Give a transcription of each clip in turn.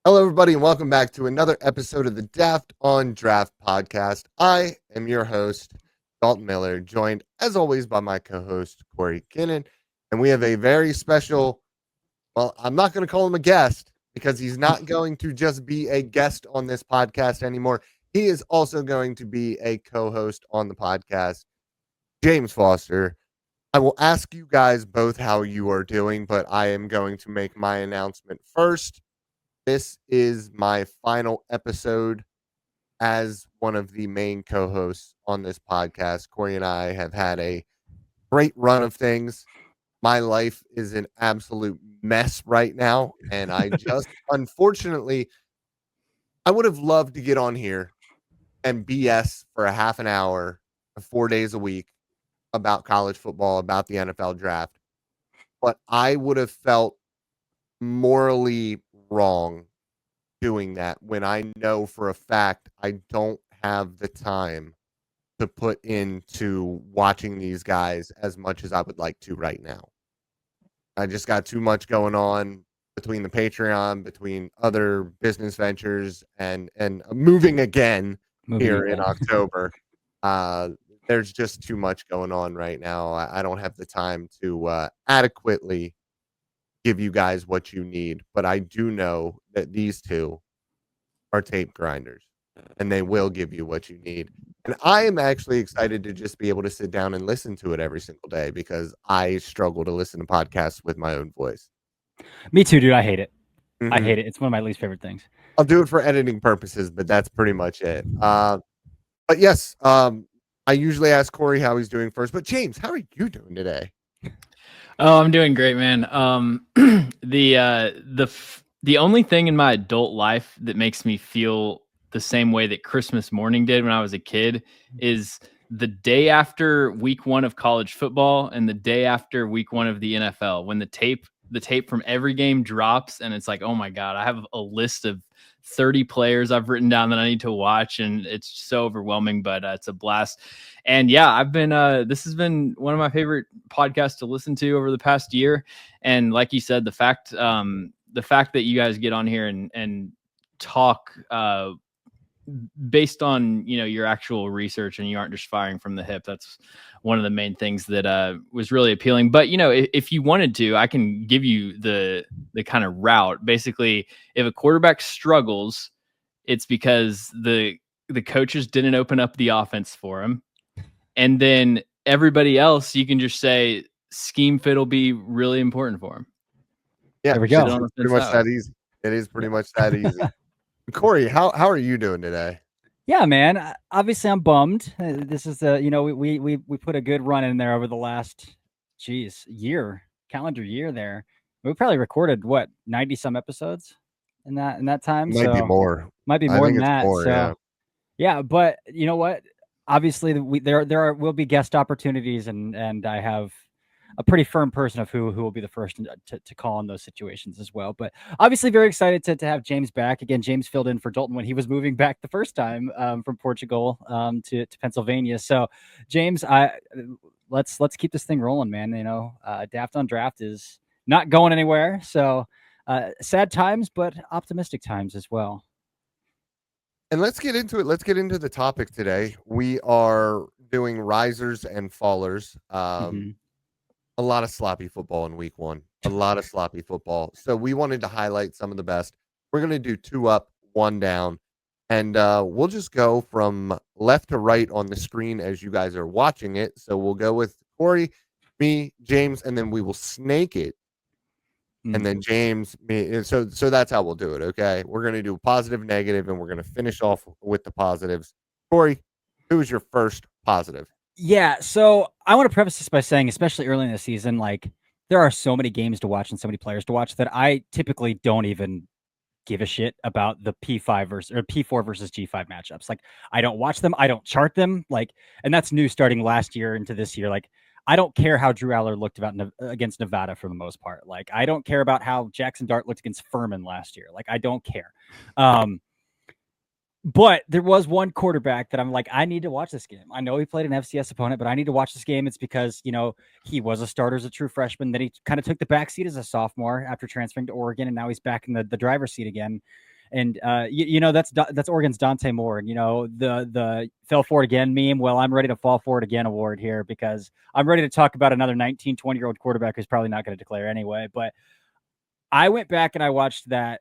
Hello, everybody, and welcome back to another episode of the Daft on Draft podcast. I am your host, Dalton Miller, joined as always by my co host, Corey Kinnan. And we have a very special, well, I'm not going to call him a guest because he's not going to just be a guest on this podcast anymore. He is also going to be a co host on the podcast, James Foster. I will ask you guys both how you are doing, but I am going to make my announcement first. This is my final episode as one of the main co-hosts on this podcast. Corey and I have had a great run of things. My life is an absolute mess right now, and I just unfortunately I would have loved to get on here and BS for a half an hour, 4 days a week about college football, about the NFL draft. But I would have felt morally wrong doing that when I know for a fact I don't have the time to put into watching these guys as much as I would like to right now. I just got too much going on between the Patreon, between other business ventures, and moving again here in October. There's just too much going on right now. I don't have the time to adequately give you guys what you need, but I do know that these two are tape grinders and they will give you what you need. And I am actually excited to just be able to sit down and listen to it every single day because I struggle to listen to podcasts with my own voice. Me too, dude. I hate it. Mm-hmm. I hate it. It's one of my least favorite things. I'll do it for editing purposes, but that's pretty much it. But yes, I usually ask Corey how he's doing first. But James, how are you doing today? Oh, I'm doing great, man. The only thing in my adult life that makes me feel the same way that Christmas morning did when I was a kid is the day after week 1 of college football and the day after week 1 of the NFL, when the tape from every game drops and it's like, oh my God, I have a list of 30 players I've written down that I need to watch, and it's so overwhelming, but it's a blast. And yeah, I've been this has been one of my favorite podcasts to listen to over the past year. And like you said, the fact that you guys get on here and talk based on, you know, your actual research and you aren't just firing from the hip, that's one of the main things that was really appealing. But you know, if you wanted to, I can give you the kind of route. Basically, if a quarterback struggles, it's because the coaches didn't open up the offense for him, and then everybody else, you can just say scheme fit will be really important for him. Yeah, there we go. It's pretty much that easy. It is pretty much that easy. Corey, how are you doing today? Yeah, man. Obviously, I'm bummed. This is we put a good run in there over the last calendar year. There, we probably recorded 90 some episodes in that time. Might be more. Might be more than that. More, yeah. But you know what? Obviously, there will be guest opportunities, and I have a pretty firm person of who will be the first to call in those situations as well. But obviously very excited to have James back. Again, James filled in for Dalton when he was moving back the first time from Portugal to Pennsylvania. So James, let's keep this thing rolling, man. You know, Daft on Draft is not going anywhere. So sad times, but optimistic times as well. And let's get into it. Let's get into the topic today. We are doing risers and fallers. A lot of sloppy football in week 1. A lot of sloppy football. So we wanted to highlight some of the best. We're going to do 2 up, 1 down. And we'll just go from left to right on the screen as you guys are watching it. So we'll go with Corey, me, James, and then we will snake it. And then James, me. So that's how we'll do it, okay? We're going to do positive, negative, and we're going to finish off with the positives. Corey, who is your first positive? Yeah, so I want to preface this by saying, especially early in the season, like there are so many games to watch and so many players to watch that I typically don't even give a shit about the P4 versus G5 matchups. Like I don't watch them, I don't chart them. Like, and that's new starting last year into this year. Like I don't care how Drew Aller looked against Nevada for the most part. Like I don't care about how Jackson Dart looked against Furman last year. Like I don't care. But there was one quarterback that I'm like, I need to watch this game. I know he played an FCS opponent, but I need to watch this game. It's because, you know, he was a starter as a true freshman. Then he kind of took the back seat as a sophomore after transferring to Oregon, and now he's back in the driver's seat again. And that's Oregon's Dante Moore, and the fell for it again meme. Well, I'm ready to fall for it again award here, because I'm ready to talk about another 19, 20-year-old quarterback who's probably not going to declare anyway. But I went back and I watched the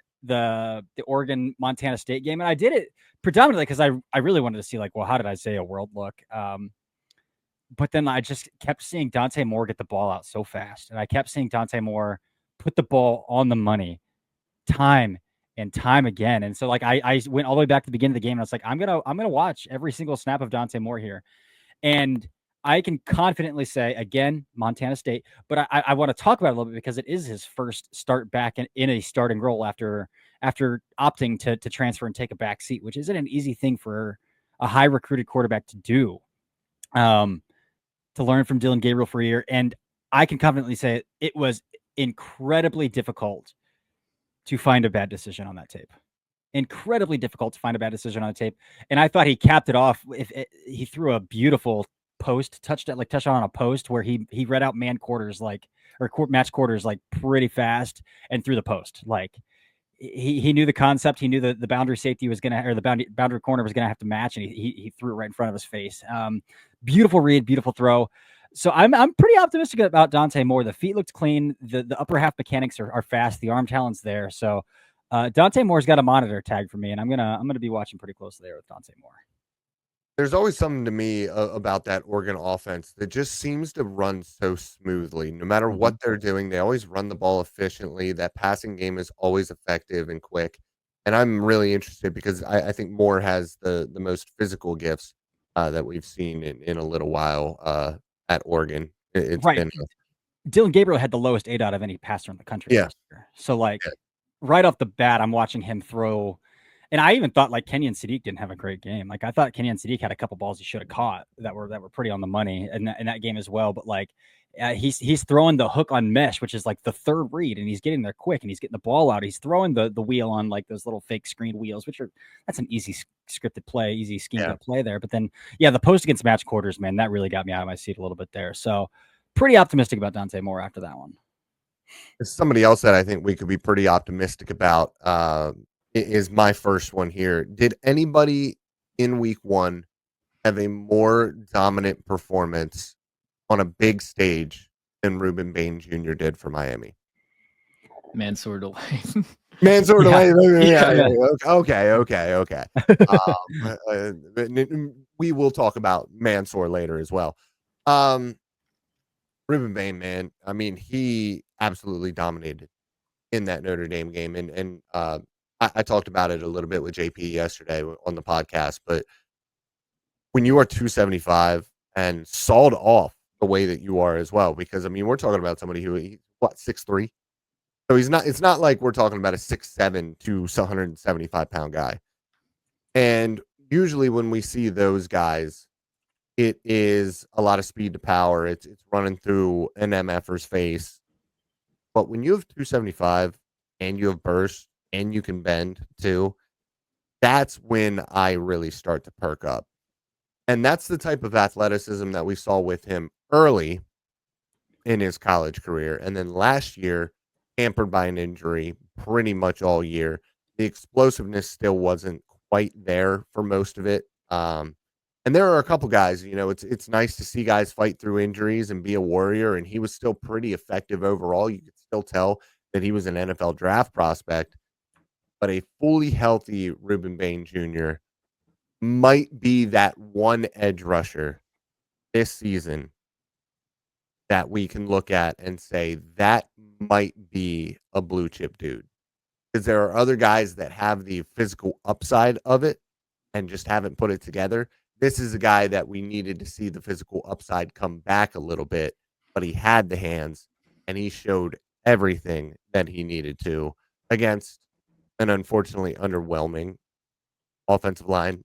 Oregon Montana State game, and I did it predominantly because I really wanted to see, like, well, how did Isaiah World look? But then I just kept seeing Dante Moore get the ball out so fast, and I kept seeing Dante Moore put the ball on the money time and time again. And so, like, I went all the way back to the beginning of the game, and I was like, I'm gonna watch every single snap of Dante Moore here. And I can confidently say, again, Montana State, but I want to talk about it a little bit because it is his first start back in a starting role after opting to transfer and take a back seat, which isn't an easy thing for a high recruited quarterback to do. To learn from Dylan Gabriel for a year. And I can confidently say it was incredibly difficult to find a bad decision on that tape. Incredibly difficult to find a bad decision on the tape. And I thought he capped it off. He threw a beautiful touchdown on a post where he read out match quarters like pretty fast and threw the post. Like, he knew the concept. He knew the boundary safety was going to, or the boundary corner was going to have to match, and he threw it right in front of his face. Beautiful read, beautiful throw. So I'm pretty optimistic about Dante Moore. The feet looked clean. The upper half mechanics are fast. The arm talent's there. So Dante Moore's got a monitor tag for me, and I'm gonna be watching pretty closely there with Dante Moore. There's always something to me about that Oregon offense that just seems to run so smoothly. No matter what they're doing, they always run the ball efficiently. That passing game is always effective and quick. And I'm really interested because I think Moore has the most physical gifts that we've seen in a little while at Oregon. It's Right. been Dylan Gabriel had the lowest ADOT out of any passer in the country last year. So, like, right off the bat, I'm watching him throw. And I even thought, like, Kenyon Sadiq didn't have a great game. Like, I thought Kenyon Sadiq had a couple balls he should have caught that were pretty on the money in that game as well. But, like, he's throwing the hook on mesh, which is like the third read, and he's getting there quick, and he's getting the ball out. He's throwing the wheel on, like, those little fake screen wheels, that's an easy scripted play, easy scheme to play there. But then, the post against match quarters, man, that really got me out of my seat a little bit there. So pretty optimistic about Dante Moore after that one. somebody else that I think we could be pretty optimistic about is my first one here. Did anybody in week one have a more dominant performance on a big stage than Ruben Bain Jr. did for Miami? Mansour delay. Mansour delay. Yeah. Okay. We will talk about Mansour later as well. Ruben Bain, man, I mean, he absolutely dominated in that Notre Dame game. And I talked about it a little bit with JP yesterday on the podcast, but when you are 275 and sawed off the way that you are as well, because I mean, we're talking about somebody who, 6'3"? So it's not like we're talking about a 6'7" to 175-pound guy. And usually when we see those guys, it is a lot of speed to power. It's running through an MFer's face. But when you have 275 and you have burst and you can bend too, that's when I really start to perk up. And that's the type of athleticism that we saw with him early in his college career. And then last year, hampered by an injury pretty much all year. The explosiveness still wasn't quite there for most of it. And there are a couple guys, it's nice to see guys fight through injuries and be a warrior. And he was still pretty effective overall. You could still tell that he was an NFL draft prospect. But a fully healthy Ruben Bain Jr. might be that one edge rusher this season that we can look at and say that might be a blue chip dude. Because there are other guys that have the physical upside of it and just haven't put it together. This is a guy that we needed to see the physical upside come back a little bit, but he had the hands and he showed everything that he needed to against an unfortunately underwhelming offensive line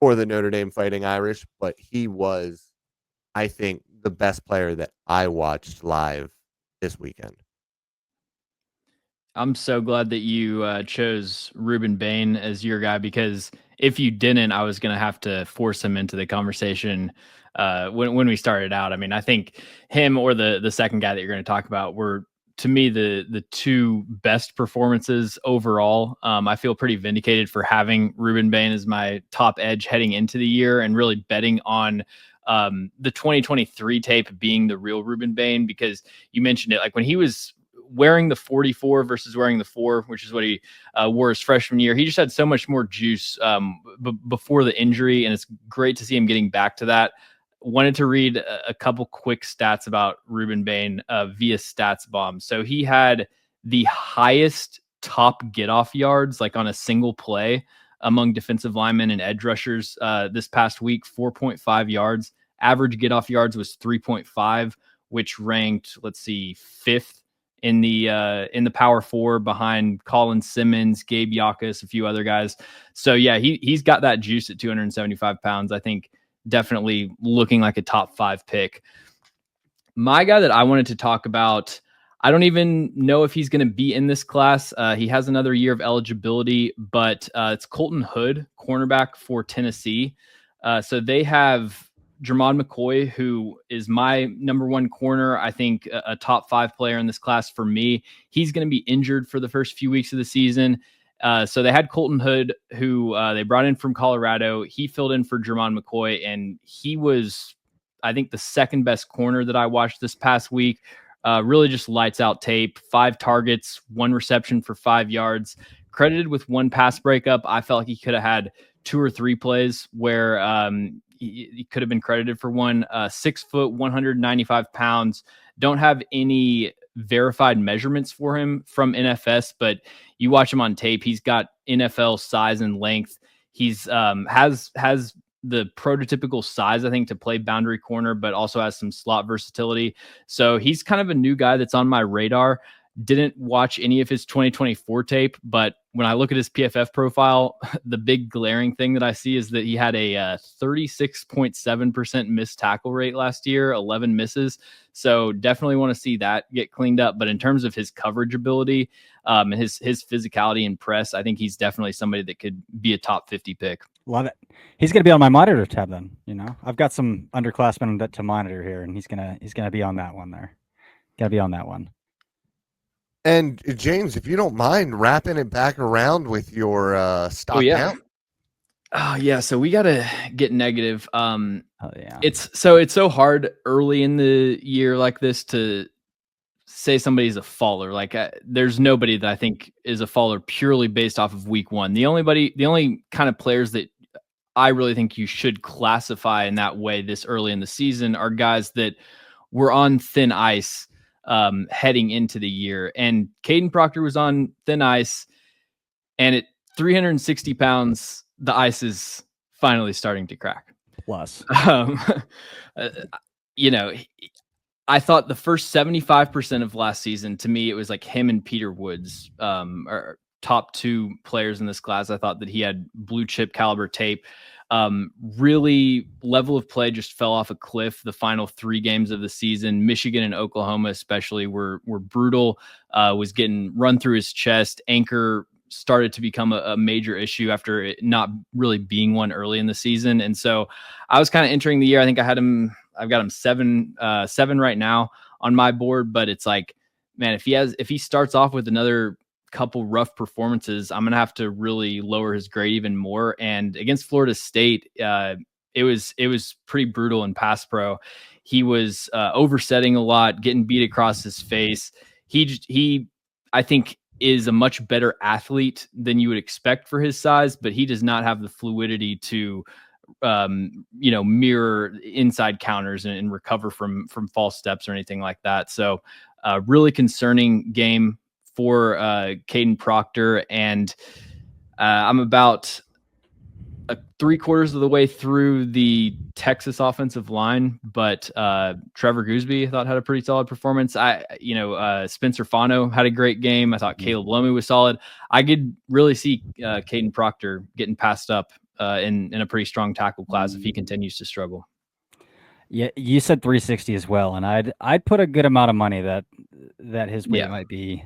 for the Notre Dame Fighting Irish. But he was, I think, the best player that I watched live this weekend. I'm so glad that you chose Ruben Bain as your guy, because if you didn't, I was going to have to force him into the conversation when we started out. I mean, I think him or the second guy that you're going to talk about were to me the two best performances overall. I feel pretty vindicated for having Ruben Bain as my top edge heading into the year and really betting on the 2023 tape being the real Ruben Bain, because you mentioned it, like when he was wearing the 44 versus wearing the 4, which is what he wore his freshman year, he just had so much more juice before the injury, and it's great to see him getting back to that. Wanted to read a couple quick stats about Ruben Bain via Stats Bomb. So he had the highest top get off yards, like on a single play, among defensive linemen and edge rushers this past week, 4.5 yards. Average get off yards was 3.5, which ranked, let's see, 5th in the Power 4 behind Colin Simmons, Gabe Yakas, a few other guys. So yeah, he's got that juice at 275 pounds. I think definitely looking like a top 5 pick. My guy that I wanted to talk about, I don't even know if he's going to be in this class. He has another year of eligibility, but it's Colton Hood, cornerback for Tennessee. So they have Jermon McCoy, who is my number 1 corner. I think a top 5 player in this class for me. He's going to be injured for the first few weeks of the season. So they had Colton Hood, who they brought in from Colorado. He filled in for Jermon McCoy, and he was, I think, the second best corner that I watched this past week. Really just lights out tape, 5 targets, 1 reception for 5 yards, credited with 1 pass breakup. I felt like he could have had 2 or 3 plays where he could have been credited for 1. 6 foot, 195 pounds. Don't have any verified measurements for him from NFS, but you watch him on tape, he's got NFL size and length. He's has the prototypical size, I think, to play boundary corner, but also has some slot versatility. So he's kind of a new guy that's on my radar. Didn't watch any of his 2024 tape, but when I look at his PFF profile, the big glaring thing that I see is that he had a 36.7% missed tackle rate last year, 11 misses. So definitely want to see that get cleaned up. But in terms of his coverage ability and his physicality and press, I think he's definitely somebody that could be a top 50 pick. Love it. He's going to be on my monitor tab then. You know, I've got some underclassmen to monitor here, and he's gonna be on that one there. Got to be on that one. And James, if you don't mind wrapping it back around with your stock count. Oh yeah, so we gotta get negative. Oh yeah. It's so hard early in the year like this to say somebody's a faller. Like there's nobody that I think is a faller purely based off of week 1. The only kind of players that I really think you should classify in that way this early in the season are guys that were on thin ice heading into the year. And Kadyn Proctor was on thin ice, and at 360 pounds, the ice is finally starting to crack. Plus, you know, I thought the first 75% of last season, to me, it was like him and Peter Woods are top 2 players in this class. I thought that he had blue chip caliber tape. Really level of play just fell off a cliff the final 3 games of the season. Michigan and Oklahoma especially were brutal. Was getting run through his chest. Anchor started to become a major issue after it not really being one early in the season. And so I was kind of entering the year. I think I've got him 7 right now on my board, but it's like, man, if he starts off with another couple rough performances, I'm gonna have to really lower his grade even more. And against Florida State, it was pretty brutal in pass pro. He was oversetting a lot, getting beat across his face. He I think is a much better athlete than you would expect for his size, but he does not have the fluidity to mirror inside counters and recover from false steps or anything like that. So really concerning game for Kadyn Proctor. And I'm about 3/4 of the way through the Texas offensive line, but Trevor Gooseby I thought had a pretty solid performance. Spencer Fano had a great game. I thought Caleb Lomu was solid. I could really see Kadyn Proctor getting passed up in a pretty strong tackle class if he continues to struggle. Yeah, you said 360 as well, and I'd put a good amount of money that his weight might be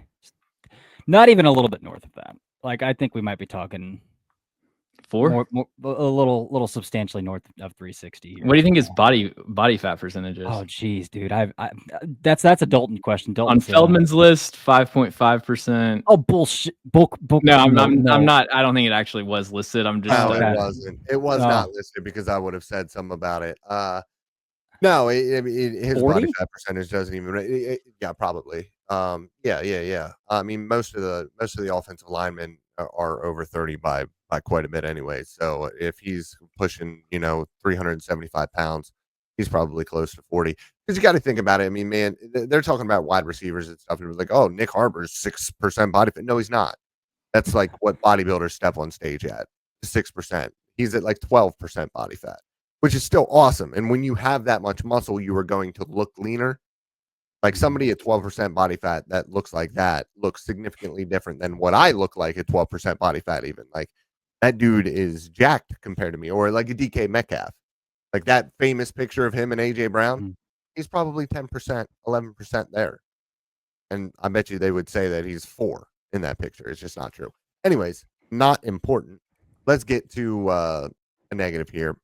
not even a little bit north of that. Like I think we might be talking 4? A little substantially north of 360 here. What do you think his body fat percentage is? Oh, geez, dude. That's a Dalton question. Dalton On Feldman's list, 5.5%. Oh, bullshit. No, I'm not. I don't think it actually was listed. I'm just. No, it wasn't. It was not listed because I would have said something about it. No, his 40? body fat percentage doesn't even. Yeah, probably. Yeah. I mean, most of the offensive linemen are over 30 by quite a bit anyway. So if he's pushing, 375 pounds, he's probably close to 40. Because you got to think about it. I mean, man, they're talking about wide receivers and stuff. And it was like, oh, Nick Harper's 6% body fat. No, he's not. That's like what bodybuilders step on stage at, 6%. He's at like 12% body fat, which is still awesome. And when you have that much muscle, you are going to look leaner. Like somebody at 12% body fat that looks like that looks significantly different than what I look like at 12% body fat even. Like that dude is jacked compared to me. Or like a DK Metcalf. Like that famous picture of him and AJ Brown, he's probably 10%, 11% there. And I bet you they would say that he's 4 in that picture. It's just not true. Anyways, not important. Let's get to a negative here.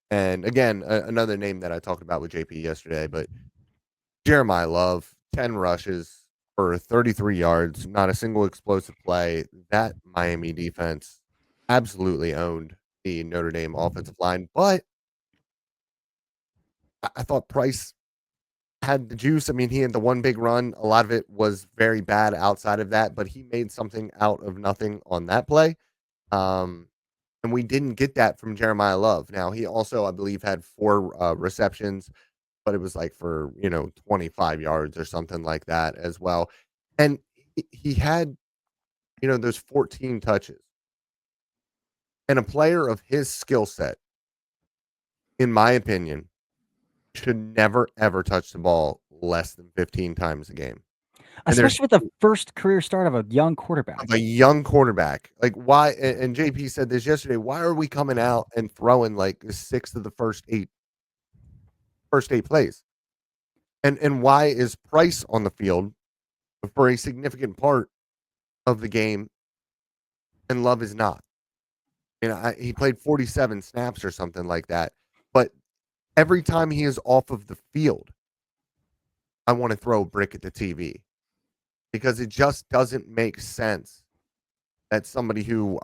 And again, another name that I talked about with JP yesterday, but Jeremiah Love, 10 rushes for 33 yards, not a single explosive play. That Miami defense absolutely owned the Notre Dame offensive line, but I thought Price had the juice. I mean, he had the one big run. A lot of it was very bad outside of that, but he made something out of nothing on that play. And we didn't get that from Jeremiah Love. Now, he also, I believe, had 4 receptions, but it was like for, 25 yards or something like that as well. And he had, those 14 touches. And a player of his skill set, in my opinion, should never, ever touch the ball less than 15 times a game. Especially with the first career start of a young quarterback. Like why, and JP said this yesterday, why are we coming out and throwing like 6 of the first eight plays? And why is Price on the field for a significant part of the game and Love is not? He played 47 snaps or something like that. But every time he is off of the field, I want to throw a brick at the TV because it just doesn't make sense that somebody who,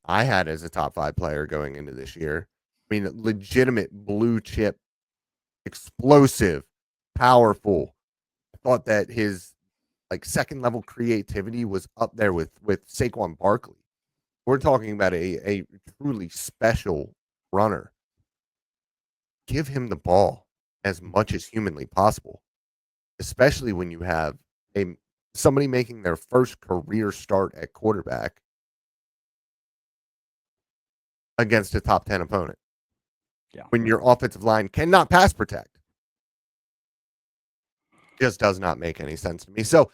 I had as a top 5 player going into this year, legitimate blue chip, explosive, powerful. I thought that his second level creativity was up there with Saquon Barkley. We're talking about a truly special runner. Give him the ball as much as humanly possible, especially when you have somebody making their first career start at quarterback against a top 10 opponent. Yeah. When your offensive line cannot pass protect. Just does not make any sense to me. So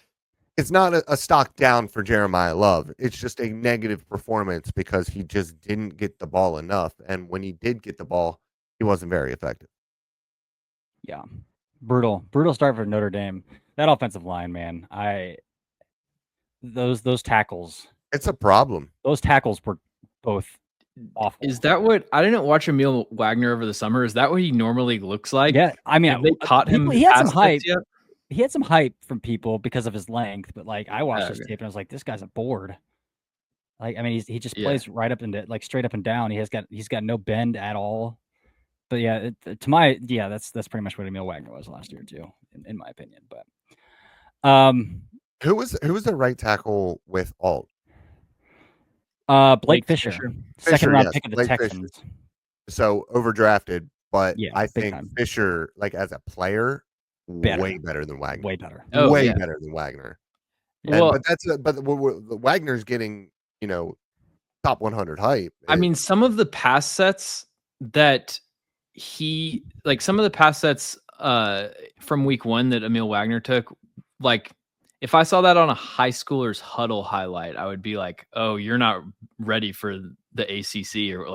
it's not a stock down for Jeremiah Love. It's just a negative performance because he just didn't get the ball enough. And when he did get the ball, he wasn't very effective. Yeah. Brutal start for Notre Dame. That offensive line, man. Those tackles. It's a problem. Those tackles were both awful. Is that what I didn't watch Emil Wagner over the summer? Is that what he normally looks like? Yeah, Have they caught him. He had some hype. He had some hype from people because of his length, but I watched this tape and I was like, this guy's a board. He just plays right up and straight up and down. He's got no bend at all. But that's pretty much what Emil Wagner was last year too, in my opinion. But who was the right tackle with Alt? Blake Fisher. Second round pick of the Texans. Fisher. So overdrafted, but I think time. Fisher, as a player, way better than Wagner. Way better. Better than Wagner. Well, but Wagner's getting, top 100 hype. Some of the pass sets that some of the pass sets from week 1 that Emil Wagner took, if I saw that on a high schooler's huddle highlight, I would be like, oh, you're not ready for the ACC, or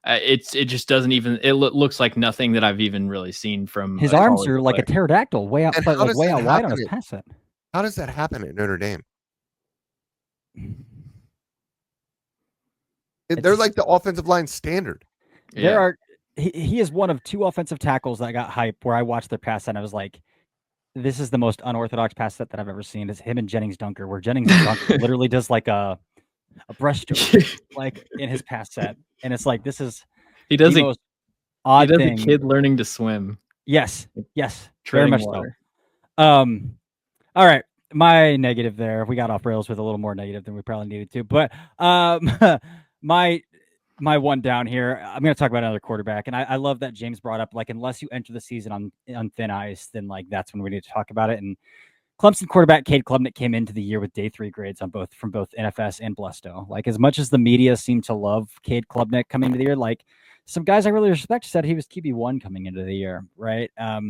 it just doesn't even, it looks like nothing that I've even really seen from his arms are like a pterodactyl way out wide on his pass set. How does that happen at Notre Dame? They're like the offensive line standard. He is one of 2 offensive tackles that got hype where I watched their pass set and I was like, this is the most unorthodox pass set that I've ever seen. It's him and Jennings Dunker, where Jennings Dunker literally does like a breaststroke like in his pass set. And it's like, this is he does the a, most odd he does thing. a kid learning to swim. Yes. Very Treading much water. so. All right. My negative there. We got off rails with a little more negative than we probably needed to. But my one down here, I'm going to talk about another quarterback. And I love that James brought up, like, unless you enter the season on thin ice, then like that's when we need to talk about it. And Clemson quarterback Cade Klubnik came into the year with day 3 grades from both NFS and Blusto. Like, as much as the media seemed to love Cade Klubnik coming into the year, like some guys I really respect said he was QB1 coming into the year, right? But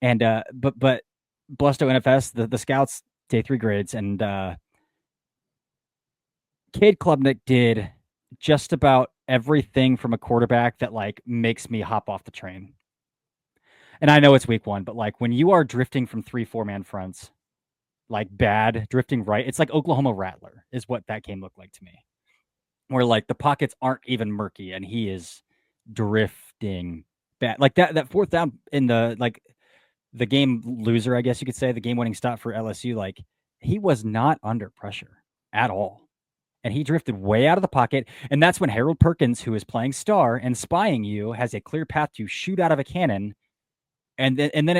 Blusto NFS, the scouts day 3 grades, and Cade Klubnik did just about everything from a quarterback that like makes me hop off the train. And I know it's week 1, but like when you are drifting from 3-4 man fronts, like bad drifting right, it's like Oklahoma Rattler is what that game looked like to me. Where like the pockets aren't even murky and he is drifting bad. Like that 4th down in the game loser, I guess you could say, the game-winning stop for LSU, like he was not under pressure at all. And he drifted way out of the pocket. And that's when Harold Perkins, who is playing star and spying you, has a clear path to shoot out of a cannon. And then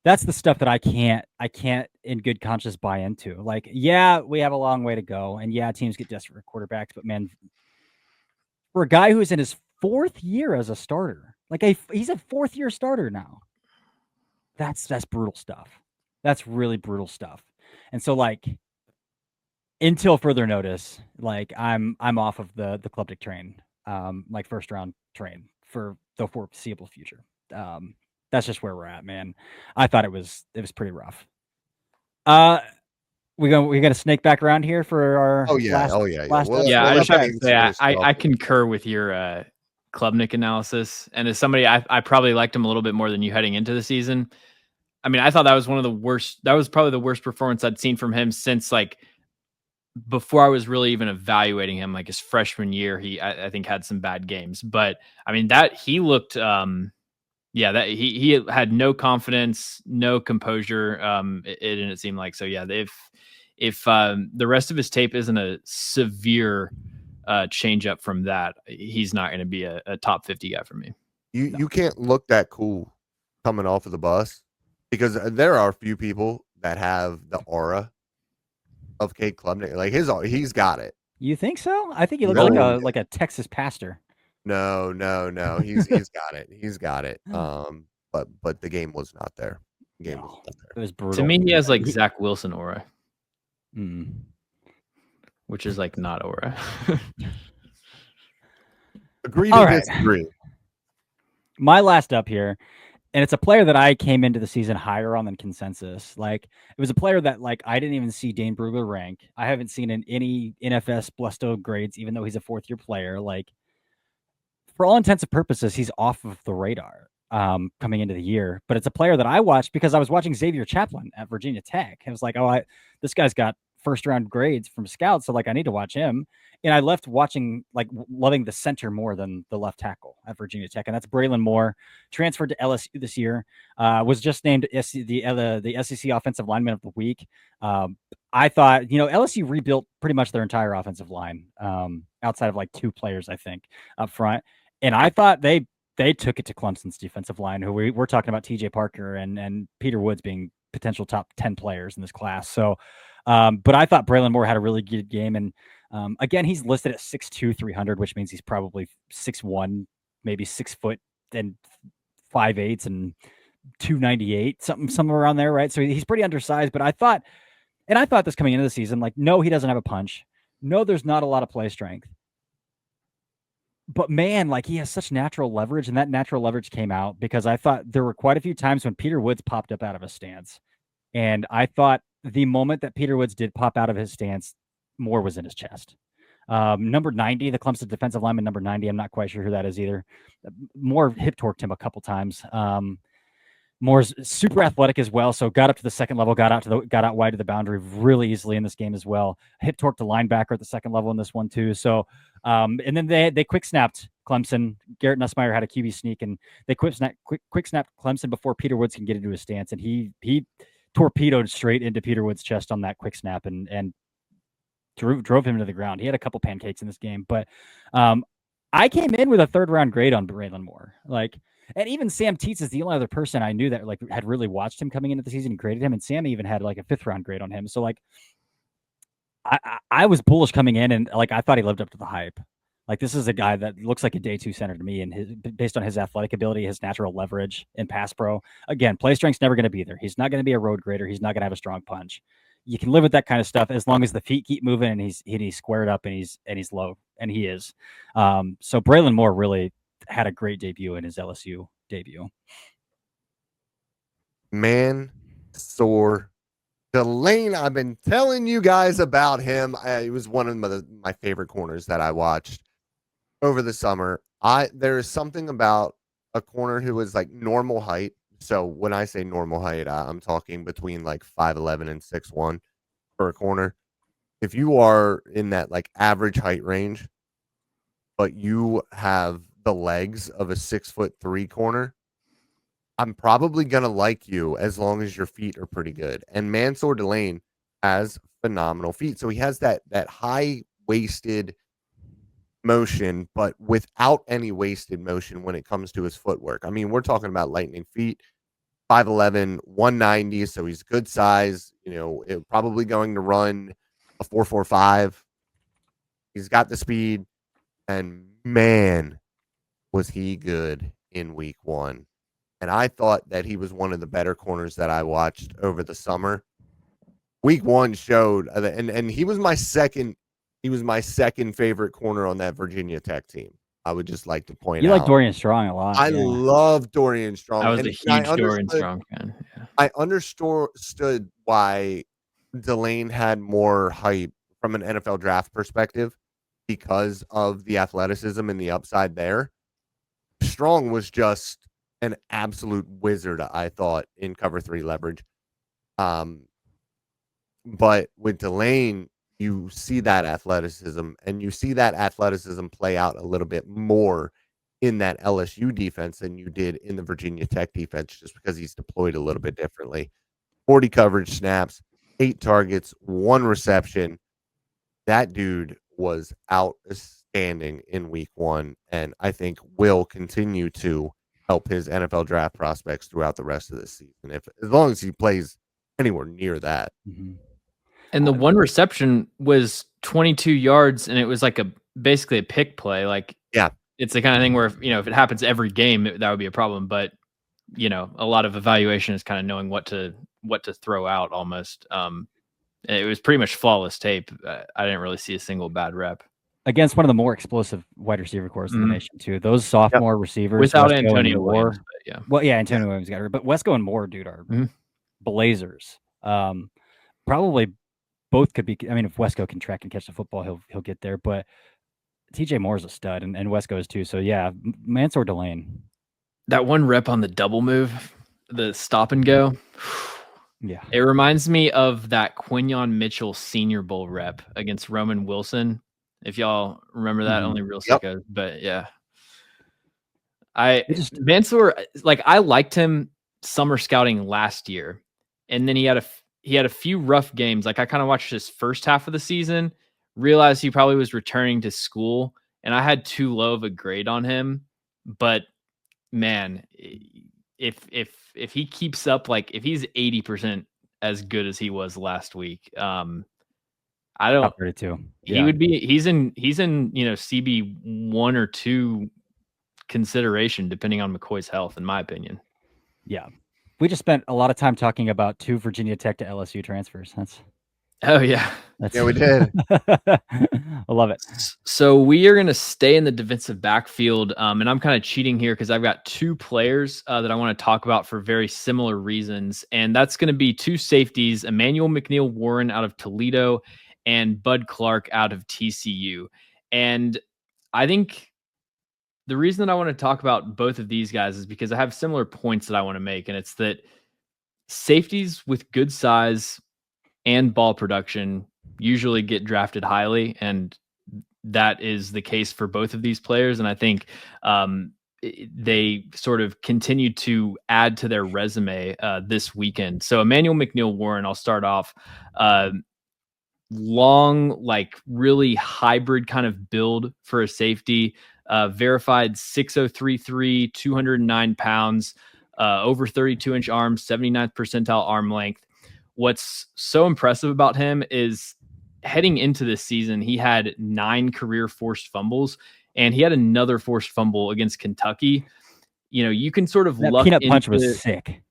that's the stuff that I can't in good conscience buy into. Like, yeah, we have a long way to go. And yeah, teams get desperate for quarterbacks. But man, for a guy who is in his 4th year as a starter, like he's a 4th year starter now. That's brutal stuff. That's really brutal stuff. And so like, until further notice, like I'm off of the Klubnik train, like 1st round train for the foreseeable future. That's just where we're at, man. I thought it was pretty rough. We gonna snake back around here for our last I concur with your Klubnik analysis, and as somebody I probably liked him a little bit more than you heading into the season. I mean, I thought that was one of the worst. That was probably the worst performance I'd seen from him since like before I was really even evaluating him. Like his freshman year, I think had some bad games, but I mean that he looked, that he had no confidence, no composure. It didn't seem like so. Yeah, if the rest of his tape isn't a severe change up from that, he's not going to be a top 50 guy for me. You can't look that cool coming off of the bus, because there are a few people that have the aura of Cade Klubnik. Like he's got it. You think so? I think he looks like a Texas pastor. No. He's got it. He's got it. But the game was not there. It was brutal. To me, he has like Zach Wilson aura. Mm. Which is like not aura. Agree to disagree. My last up here, and it's a player that I came into the season higher on than consensus. Like it was a player that like I didn't even see Dane Brugler rank. I haven't seen in any NFS Blusto grades, even though he's a 4th year player. Like for all intents and purposes, he's off of the radar coming into the year. But it's a player that I watched because I was watching Xavier Chaplin at Virginia Tech. I was like, this guy's got 1st round grades from scouts, so like I need to watch him. And I left watching, like loving the center more than the left tackle at Virginia Tech, and that's Braylon Moore, transferred to LSU this year. Was just named the SEC Offensive Lineman of the Week. I thought, LSU rebuilt pretty much their entire offensive line, outside of like 2 players, I think, up front. And I thought they took it to Clemson's defensive line, who we're talking about TJ Parker and Peter Woods being potential top 10 players in this class. So, but I thought Braylon Moore had a really good game. And again, he's listed at 6'2", 300, which means he's probably 6'1", maybe 6 foot and 5'8" and 298, somewhere around there, right? So he's pretty undersized. But I thought this coming into the season, like, no, he doesn't have a punch. No, there's not a lot of play strength. But man, like he has such natural leverage, and that natural leverage came out because I thought there were quite a few times when Peter Woods popped up out of a stance. And I thought the moment that Peter Woods did pop out of his stance, Moore was in his chest. Number 90, the Clemson defensive lineman, number 90. I'm not quite sure who that is either. Moore hip torqued him a couple times. Moore's super athletic as well, so got up to the second level, got out wide to the boundary really easily in this game as well. Hit torque to linebacker at the second level in this one too. So, and then they quick snapped Clemson. Garrett Nussmeier had a QB sneak, and they quick snapped Clemson before Peter Woods can get into his stance, and he torpedoed straight into Peter Woods' chest on that quick snap and drove him to the ground. He had a couple pancakes in this game, but I came in with a 3rd round grade on Braylon Moore, and even Sam Teets is the only other person I knew that had really watched him coming into the season and graded him. And Sam even had a 5th round grade on him. So I was bullish coming in, and I thought he lived up to the hype. This is a guy that looks like a day 2 center to me, and based on his athletic ability, his natural leverage in pass pro. Again, play strength's never going to be there. He's not going to be a road grader. He's not going to have a strong punch. You can live with that kind of stuff as long as the feet keep moving and he's squared up and he's low, and he is. So Braylon Moore really had a great debut in his LSU debut. Man, sore Delane, I've been telling you guys about him. He was one of my favorite corners that I watched over the summer. There is something about a corner who is normal height. So when I say normal height, I'm talking between 5'11" and 6'1" for a corner. If you are in that average height range, but you have the legs of a 6'3" corner, I'm probably gonna like you as long as your feet are pretty good. And Mansour Delane has phenomenal feet. So he has that high waisted motion, but without any wasted motion when it comes to his footwork. I mean, we're talking about lightning feet, 5'11", 190. So he's good size, probably going to run a 4.45. He's got the speed, and man, was he good in week 1. And I thought that he was one of the better corners that I watched over the summer. Week 1 showed, and he was my second favorite corner on that Virginia Tech team. I would just like to point out. You like Dorian Strong a lot. I love Dorian Strong. I was a huge Dorian Strong fan. Yeah. I understood why Delane had more hype from an NFL draft perspective because of the athleticism and the upside there. Strong was just an absolute wizard, I thought, in cover 3 leverage. But with Delane, you see that athleticism, and you see that athleticism play out a little bit more in that LSU defense than you did in the Virginia Tech defense, just because he's deployed a little bit differently. 40 coverage snaps, 8 targets, 1 reception. That dude was outstanding in week 1, and I think will continue to help his NFL draft prospects throughout the rest of the season, as long as he plays anywhere near that. Mm-hmm. And the 1 reception was 22 yards, and it was basically a pick play. Yeah, it's the kind of thing where if it happens every game, that would be a problem. But a lot of evaluation is kind of knowing what to throw out almost. It was pretty much flawless tape. I didn't really see a single bad rep against one of the more explosive wide receiver corps in the nation too. Those sophomore receivers without Wesco Antonio Williams. Yeah. Well, yeah, Antonio Williams got hurt, but Wesco and Moore, dude, are blazers. Probably both could be. I mean, if Wesco can track and catch the football, he'll get there. But TJ Moore's a stud, and Wesco is too. So yeah, Mansour Delane. That 1 rep on the double move, the stop and go. Yeah, it reminds me of that Quinyon Mitchell Senior Bowl rep against Roman Wilson. If y'all remember that, only real sickos. But yeah, Mansour, I liked him summer scouting last year, and then he had a few rough games. I kind of watched his first half of the season, realized he probably was returning to school, and I had too low of a grade on him. But man, if he keeps up, if he's 80% as good as he was last week, I don't. Too. He would be. He's in CB 1 or 2 consideration depending on McCoy's health, in my opinion. Yeah, we just spent a lot of time talking about 2 Virginia Tech to LSU transfers. Yeah, we did. I love it. So we are going to stay in the defensive backfield, and I'm kind of cheating here because I've got 2 players that I want to talk about for very similar reasons, and that's going to be 2 safeties, Emmanuel McNeil Warren out of Toledo and Bud Clark out of TCU. And I think the reason that I want to talk about both of these guys is because I have similar points that I want to make, and it's that safeties with good size and ball production usually get drafted highly, and that is the case for both of these players. And I think they sort of continue to add to their resume this weekend. So Emmanuel McNeil-Warren, I'll start off. Long, like really hybrid kind of build for a safety. Verified 6'0", 209 pounds, over 32-inch arms, 79th percentile arm length. What's so impressive about him is heading into this season, he had 9 career forced fumbles, and he had another forced fumble against Kentucky. You know, you can sort of that luck peanut into, punch was sick.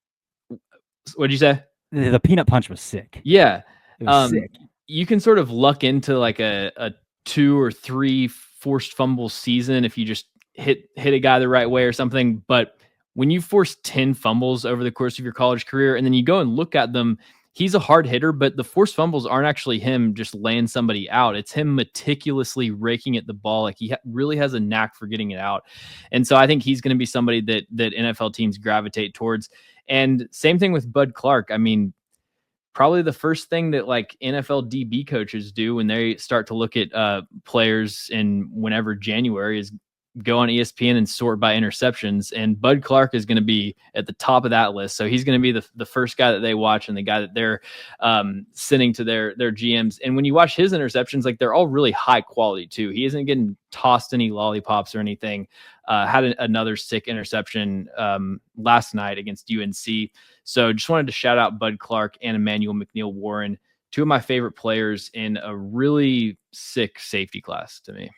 What'd you say? The peanut punch was sick. Yeah. It was sick. You can sort of luck into like a 2 or 3 forced fumble season if you just hit a guy the right way or something. But when you force 10 fumbles over the course of your college career, and then you go and look at them, he's a hard hitter, but the forced fumbles aren't actually him just laying somebody out. It's him meticulously raking at the ball. Like he really has a knack for getting it out. And so I think he's going to be somebody that NFL teams gravitate towards. And same thing with Bud Clark. I mean, probably the first thing that like NFL DB coaches do when they start to look at players in whenever January is go on ESPN and sort by interceptions. And Bud Clark is going to be at the top of that list. So he's going to be the first guy that they watch and the guy that they're sending to their GMs. And when you watch his interceptions, like they're all really high quality too. He isn't getting tossed any lollipops or anything. Had another sick interception last night against UNC. So just wanted to shout out Bud Clark and Emmanuel McNeil-Warren, two of my favorite players in a really sick safety class to me.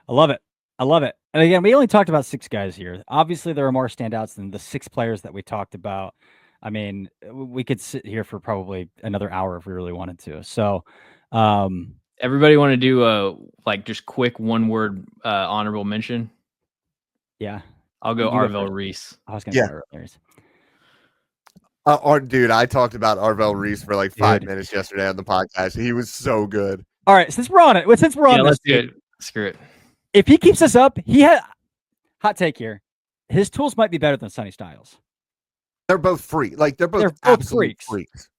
I love it. I love it. And again, we only talked about 6 guys here. Obviously, there are more standouts than the 6 players that we talked about. I mean, we could sit here for probably another hour if we really wanted to. So, everybody want to do like just quick one-word honorable mention? Yeah. I'll go Arvell Reese. I was going to say Arvell Reese. Dude, I talked about Arvell Reese for like 5 minutes yesterday on the podcast. He was so good. All right, since we're on it, this, let's do it. Screw it. If he keeps us up, hot take here. His tools might be better than Sonny Styles. They're both free. Like they're both absolute freaks.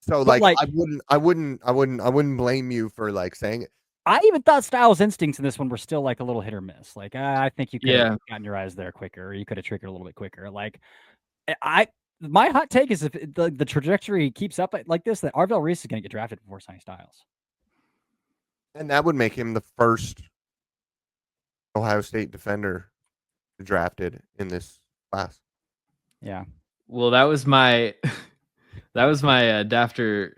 So like I wouldn't blame you for like saying it. I even thought Styles' instincts in this one were still like a little hit or miss. Like I think you could have gotten your eyes there quicker, or you could have triggered a little bit quicker. Like my hot take is if the trajectory keeps up like this, that Arvell Reese is going to get drafted before Sonny Styles. And that would make him the first Ohio State defender drafted in this class. Yeah. Well, that was my Dafter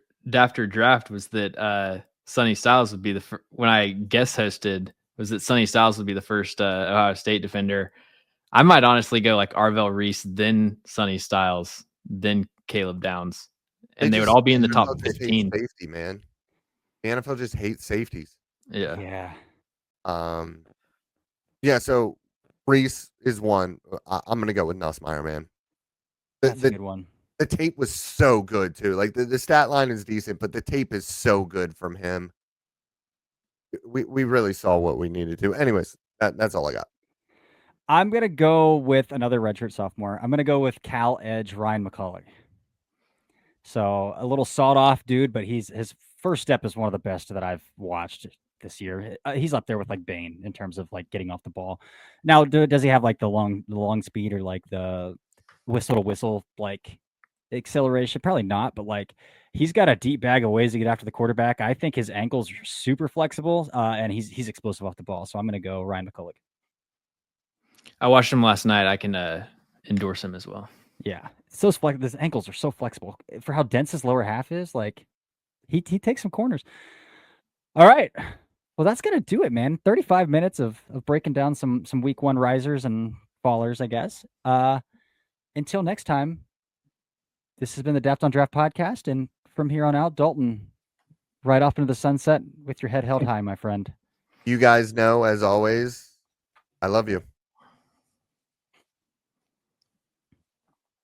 draft was that Sonny Styles would be when I guest hosted was that Sonny Styles would be the first Ohio State defender. I might honestly go like Arvell Reese, then Sonny Styles, then Caleb Downs, and they would all be in the top 15. Safety, man. The NFL just hates safeties. Yeah. Yeah. So Reese is one. I'm gonna go with Nussmeier, man. That's a good one. The tape was so good too. Like the stat line is decent, but the tape is so good from him. We really saw what we needed to. Anyways, that's all I got. I'm gonna go with another redshirt sophomore. I'm gonna go with Cal edge Ryan McCullough. So a little sawed off dude, but his first step is one of the best that I've watched this year. He's up there with like Bane in terms of like getting off the ball. Now, does he have like the long speed or like the whistle to whistle like acceleration? Probably not, but like he's got a deep bag of ways to get after the quarterback. I think his ankles are super flexible, and he's explosive off the ball. So I'm gonna go Ryan McCullough. I watched him last night. I can endorse him as well. Yeah, his ankles are so flexible for how dense his lower half is. Like he takes some corners. All right, well that's gonna do it, man. 35 minutes of breaking down some week 1 risers and fallers, I guess. Until next time, this has been the Daft on Draft podcast, and from here on out, Dalton, right off into the sunset with your head held high, my friend. You guys know, as always, I love you.